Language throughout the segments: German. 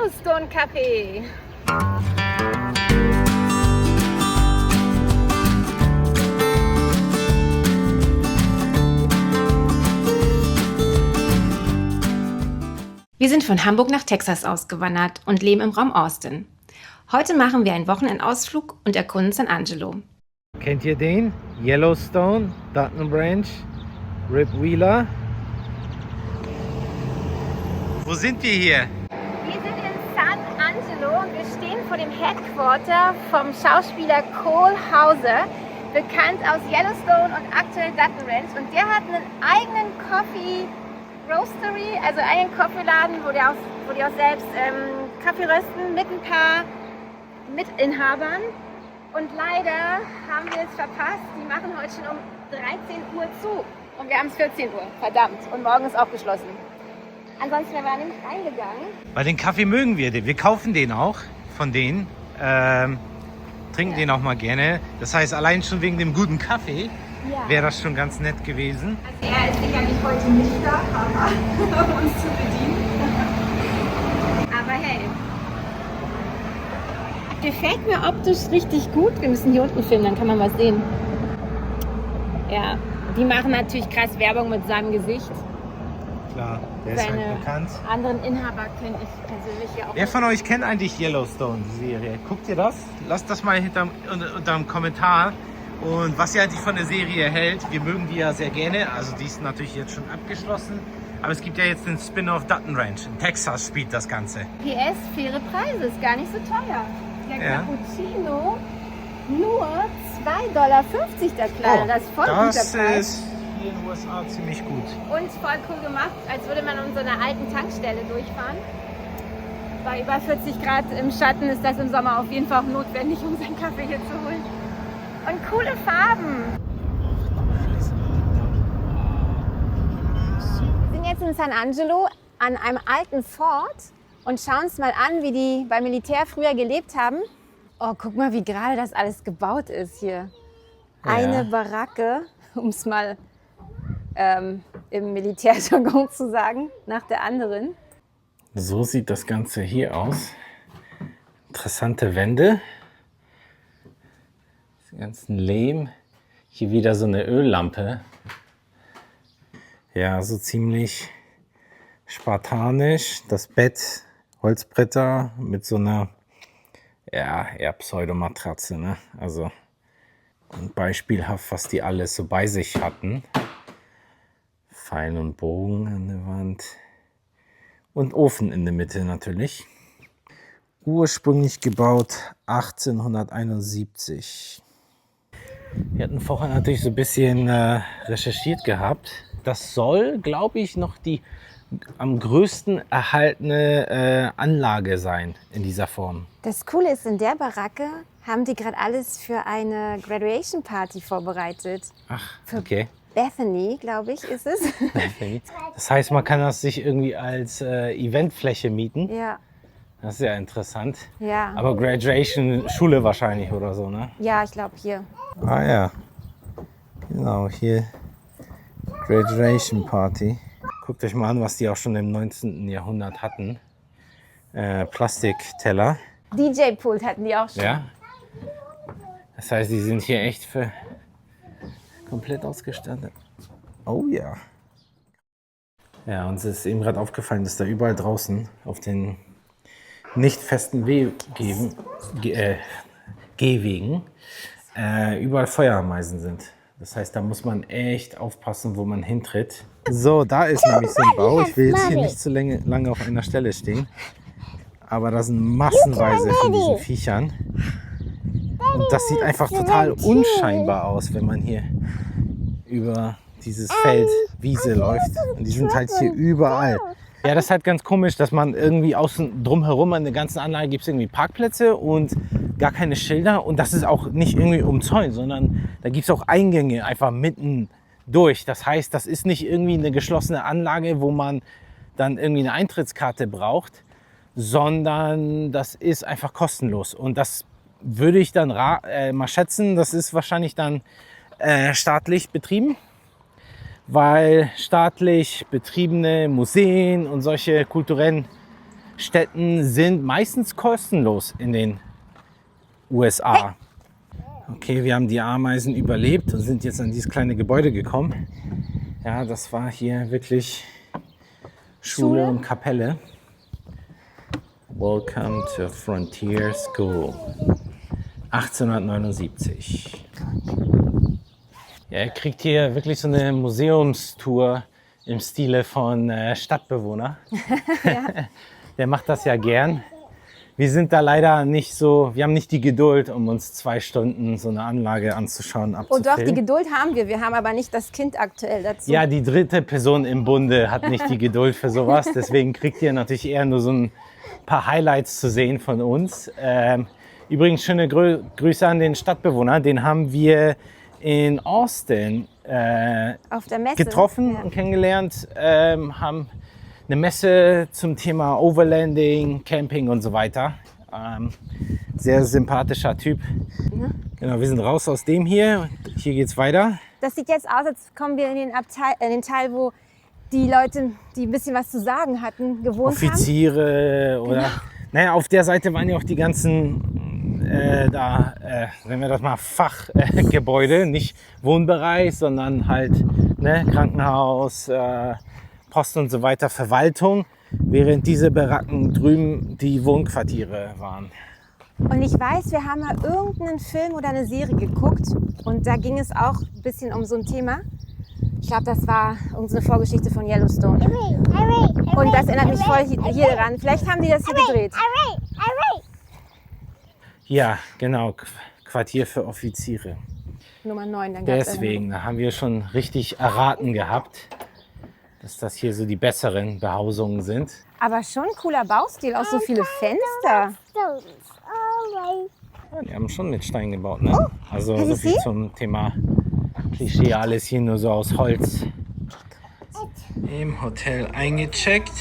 Yellowstone Café. Wir sind von Hamburg nach Texas ausgewandert und leben im Raum Austin. Heute machen wir einen Wochenendausflug und erkunden San Angelo. Kennt ihr den? Yellowstone, Dutton Ranch, Rip Wheeler. Wo sind wir hier? Wir sind in San Angelo und wir stehen vor dem Headquarter vom Schauspieler Cole Hauser, bekannt aus Yellowstone und aktuell Dutton Ranch. Und der hat einen eigenen Coffee Roastery, also einen Kaffeeladen, wo die auch selbst Kaffee rösten mit ein paar Mitinhabern. Und leider haben wir es verpasst, die machen heute schon um 13 Uhr zu. Und wir haben es 14 Uhr, verdammt. Und morgen ist auch geschlossen. Ansonsten wären wir nämlich reingegangen. Weil den Kaffee mögen wir. Wir kaufen den auch von denen. Trinken den auch mal gerne. Das heißt, allein schon wegen dem guten Kaffee wäre das schon ganz nett gewesen. Also er ist sicherlich heute nicht da, aber um uns zu bedienen. Aber hey. Gefällt mir optisch richtig gut. Wir müssen hier unten filmen, dann kann man was sehen. Ja, die machen natürlich krass Werbung mit seinem Gesicht. Klar, der ist halt bekannt. Anderen Inhaber kenne ich persönlich ja auch. Wer von euch kennt eigentlich Yellowstone, die Serie? Guckt ihr das? Lasst das mal unter dem Kommentar. Und was ihr eigentlich von der Serie hält, wir mögen die ja sehr gerne. Also die ist natürlich jetzt schon abgeschlossen. Aber es gibt ja jetzt den Spin-off Dutton Ranch. In Texas spielt das Ganze. PS, faire Preise, ist gar nicht so teuer. Der Cappuccino nur $2,50 der Kleine. Das ist voll guter Preis. Das ist hier in den USA ziemlich gut. Und voll cool gemacht, als würde man an so einer alten Tankstelle durchfahren. Bei über 40 Grad im Schatten ist das im Sommer auf jeden Fall auch notwendig, um seinen Kaffee hier zu holen. Und coole Farben. Wir sind jetzt in San Angelo an einem alten Fort und schauen uns mal an, wie die beim Militär früher gelebt haben. Oh, guck mal, wie gerade das alles gebaut ist hier. Eine Baracke, um es mal im Militärjargon zu sagen, nach der anderen. So sieht das Ganze hier aus. Interessante Wände. Den ganzen Lehm. Hier wieder so eine Öllampe. Ja, so ziemlich spartanisch. Das Bett, Holzbretter mit so einer, eher Pseudomatratze, ne? Also und beispielhaft, was die alles so bei sich hatten. Pfeil und Bogen an der Wand. Und Ofen in der Mitte natürlich. Ursprünglich gebaut 1871. Wir hatten vorher natürlich so ein bisschen recherchiert gehabt. Das soll, glaube ich, noch die am größten erhaltene Anlage sein in dieser Form. Das Coole ist, in der Baracke haben die gerade alles für eine Graduation Party vorbereitet. Ach, okay. Bethany, glaube ich, ist es. Das heißt, man kann das sich irgendwie als Eventfläche mieten. Ja. Das ist ja interessant. Ja. Aber Graduation Schule wahrscheinlich oder so, ne? Ja, ich glaube hier. Ah ja, genau, hier Graduation Party. Guckt euch mal an, was die auch schon im 19. Jahrhundert hatten. Plastikteller. DJ-Pult hatten die auch schon. Ja. Das heißt, die sind hier echt für komplett ausgestattet. Oh ja. Ja, uns ist eben gerade aufgefallen, dass da überall draußen auf den nicht festen Gehwegen überall Feuerameisen sind. Das heißt, da muss man echt aufpassen, wo man hintritt. So, da ist nämlich so ein Bau. Ich will jetzt hier nicht zu lange auf einer Stelle stehen. Aber da sind massenweise von diesen Viechern. Und das sieht einfach total unscheinbar aus, wenn man hier über dieses Feld, Wiese läuft. Und die sind halt hier überall. Ja, das ist halt ganz komisch, dass man irgendwie außen drumherum an der ganzen Anlage gibt es irgendwie Parkplätze und gar keine Schilder. Und das ist auch nicht irgendwie umzäunt, sondern da gibt es auch Eingänge einfach mitten durch. Das heißt, das ist nicht irgendwie eine geschlossene Anlage, wo man dann irgendwie eine Eintrittskarte braucht, sondern das ist einfach kostenlos. Und das würde ich dann mal schätzen, das ist wahrscheinlich dann staatlich betrieben, weil staatlich betriebene Museen und solche kulturellen Städten sind meistens kostenlos in den USA. Okay, wir haben die Ameisen überlebt und sind jetzt an dieses kleine Gebäude gekommen. Ja, das war hier wirklich Schule und Kapelle. Welcome to Frontier School. 1879. Ja, ihr kriegt hier wirklich so eine Museumstour im Stile von Stadtbewohner. Ja. Der macht das ja gern. Wir sind da leider nicht so, wir haben nicht die Geduld, um uns 2 Stunden so eine Anlage anzuschauen, abzufilmen. Oh doch, die Geduld haben wir. Wir haben aber nicht das Kind aktuell dazu. Ja, die 3. Person im Bunde hat nicht die Geduld für sowas. Deswegen kriegt ihr natürlich eher nur so ein paar Highlights zu sehen von uns. Übrigens schöne Grüße an den Stadtbewohner. Den haben wir in Austin auf der Messe getroffen und kennengelernt. Haben eine Messe zum Thema Overlanding, Camping und so weiter. Sehr sympathischer Typ. Mhm. Genau, wir sind raus aus dem hier. Hier geht's weiter. Das sieht jetzt aus, als kommen wir in den Teil, wo die Leute, die ein bisschen was zu sagen hatten, gewohnt Offiziere haben. Oder... Genau. Naja, auf der Seite waren ja auch die ganzen, nennen wir das mal Fachgebäude. Nicht Wohnbereich, sondern halt Krankenhaus, Post und so weiter, Verwaltung, während diese Baracken drüben die Wohnquartiere waren. Und ich weiß, wir haben mal irgendeinen Film oder eine Serie geguckt und da ging es auch ein bisschen um so ein Thema. Ich glaube, das war unsere Vorgeschichte von Yellowstone. Und das erinnert mich voll hier dran. Vielleicht haben die das hier gedreht. Ja, genau, Quartier für Offiziere. Nummer 9. Dann deswegen, da haben wir schon richtig erraten gehabt, dass das hier so die besseren Behausungen sind. Aber schon ein cooler Baustil, auch so viele Fenster. Ja, die haben schon mit Stein gebaut, ne? Also so viel zum Thema Klischee, alles hier nur so aus Holz. Im Hotel eingecheckt.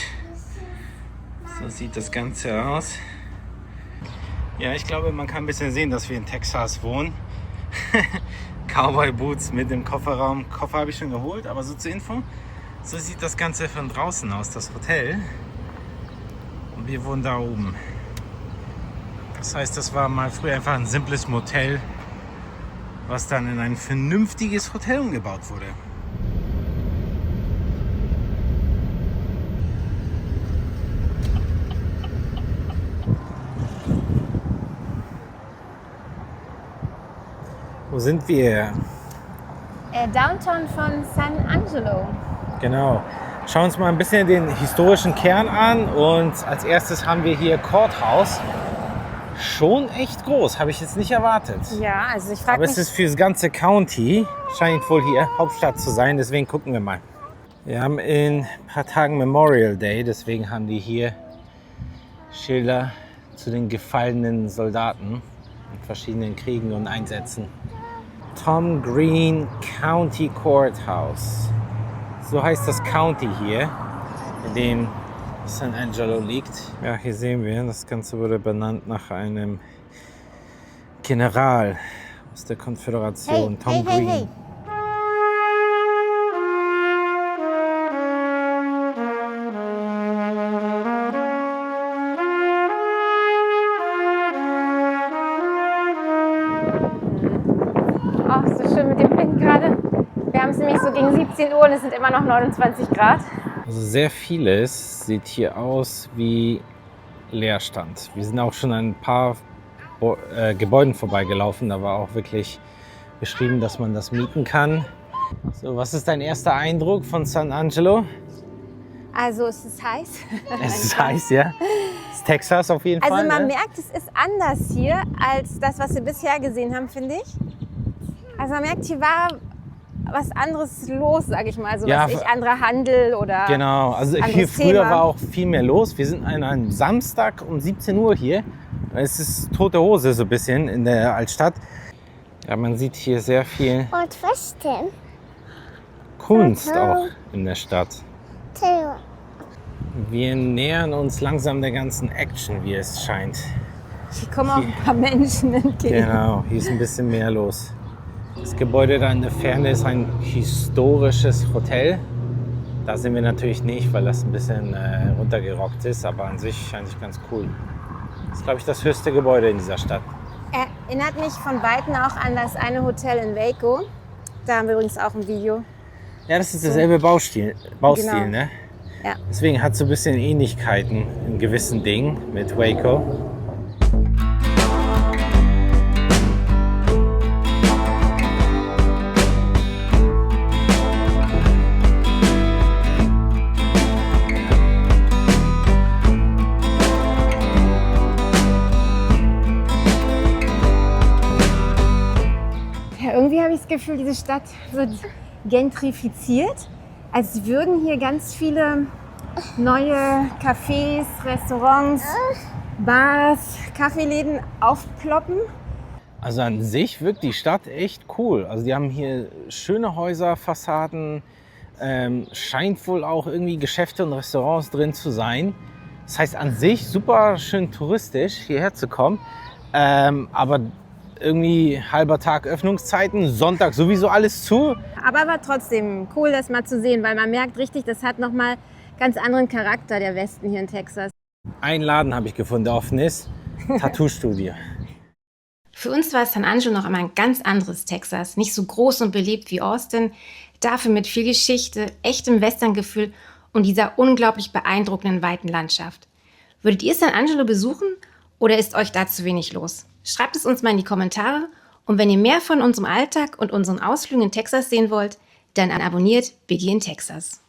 So sieht das Ganze aus. Ja, ich glaube, man kann ein bisschen sehen, dass wir in Texas wohnen. Cowboy Boots mit dem Kofferraum. Koffer habe ich schon geholt, aber so zur Info. So sieht das Ganze von draußen aus, das Hotel. Und wir wohnen da oben. Das heißt, das war mal früher einfach ein simples Motel, was dann in ein vernünftiges Hotel umgebaut wurde. Wo sind wir? Downtown von San Angelo. Genau. Schauen wir uns mal ein bisschen den historischen Kern an. Und als erstes haben wir hier Courthouse. Schon echt groß, habe ich jetzt nicht erwartet. Ja, also ich frage mich... Aber es ist für das ganze County, scheint wohl hier Hauptstadt zu sein, deswegen gucken wir mal. Wir haben in ein paar Tagen Memorial Day, deswegen haben die hier Schilder zu den gefallenen Soldaten in verschiedenen Kriegen und Einsätzen. Tom Green County Courthouse. So heißt das County hier, in dem San Angelo liegt. Ja, hier sehen wir, das Ganze wurde benannt nach einem General aus der Konföderation, Tom Green. Ach, so schön mit dem Wind gerade. Wir haben es nämlich so gegen 17 Uhr und es sind immer noch 29 Grad. Also sehr vieles sieht hier aus wie Leerstand. Wir sind auch schon an ein paar Gebäuden vorbeigelaufen. Da war auch wirklich beschrieben, dass man das mieten kann. So, was ist dein erster Eindruck von San Angelo? Also es ist heiß. Es ist heiß, ja. Es ist Texas auf jeden Fall. Also man merkt, es ist anders hier als das, was wir bisher gesehen haben, finde ich. Also man merkt, hier war was anderes los, sage ich mal. So ja, anderer Handel oder genau, also hier früher Thema. war auch viel mehr los. Wir sind an einem Samstag um 17 Uhr hier. Es ist tote Hose so ein bisschen in der Altstadt. Ja, man sieht hier sehr viel Und was denn? Kunst auch in der Stadt. Wir nähern uns langsam der ganzen Action, wie es scheint. Hier kommen auch ein paar Menschen entgegen. Genau, hier ist ein bisschen mehr los. Das Gebäude da in der Ferne ist ein historisches Hotel. Da sind wir natürlich nicht, weil das ein bisschen runtergerockt ist, aber an sich eigentlich ganz cool. Das ist, glaube ich, das höchste Gebäude in dieser Stadt. Erinnert mich von Weitem auch an das eine Hotel in Waco. Da haben wir übrigens auch ein Video. Ja, das ist derselbe Baustil, Genau. ne? Ja. Deswegen hat es so ein bisschen Ähnlichkeiten in gewissen Dingen mit Waco. Ja, irgendwie habe ich das Gefühl, diese Stadt wird gentrifiziert, als würden hier ganz viele neue Cafés, Restaurants, Bars, Kaffeeläden aufploppen. Also an sich wirkt die Stadt echt cool. Also die haben hier schöne Häuser, Fassaden, scheint wohl auch irgendwie Geschäfte und Restaurants drin zu sein. Das heißt an sich super schön touristisch hierher zu kommen, aber irgendwie halber Tag Öffnungszeiten, Sonntag sowieso alles zu. Aber war trotzdem cool, das mal zu sehen, weil man merkt richtig, das hat nochmal ganz anderen Charakter, der Westen hier in Texas. Einen Laden habe ich gefunden, der offen ist, Tattoo-Studio. Für uns war San Angelo noch einmal ein ganz anderes Texas. Nicht so groß und belebt wie Austin, dafür mit viel Geschichte, echtem Westerngefühl und dieser unglaublich beeindruckenden weiten Landschaft. Würdet ihr San Angelo besuchen oder ist euch da zu wenig los? Schreibt es uns mal in die Kommentare und wenn ihr mehr von unserem Alltag und unseren Ausflügen in Texas sehen wollt, dann abonniert Biggie in Texas.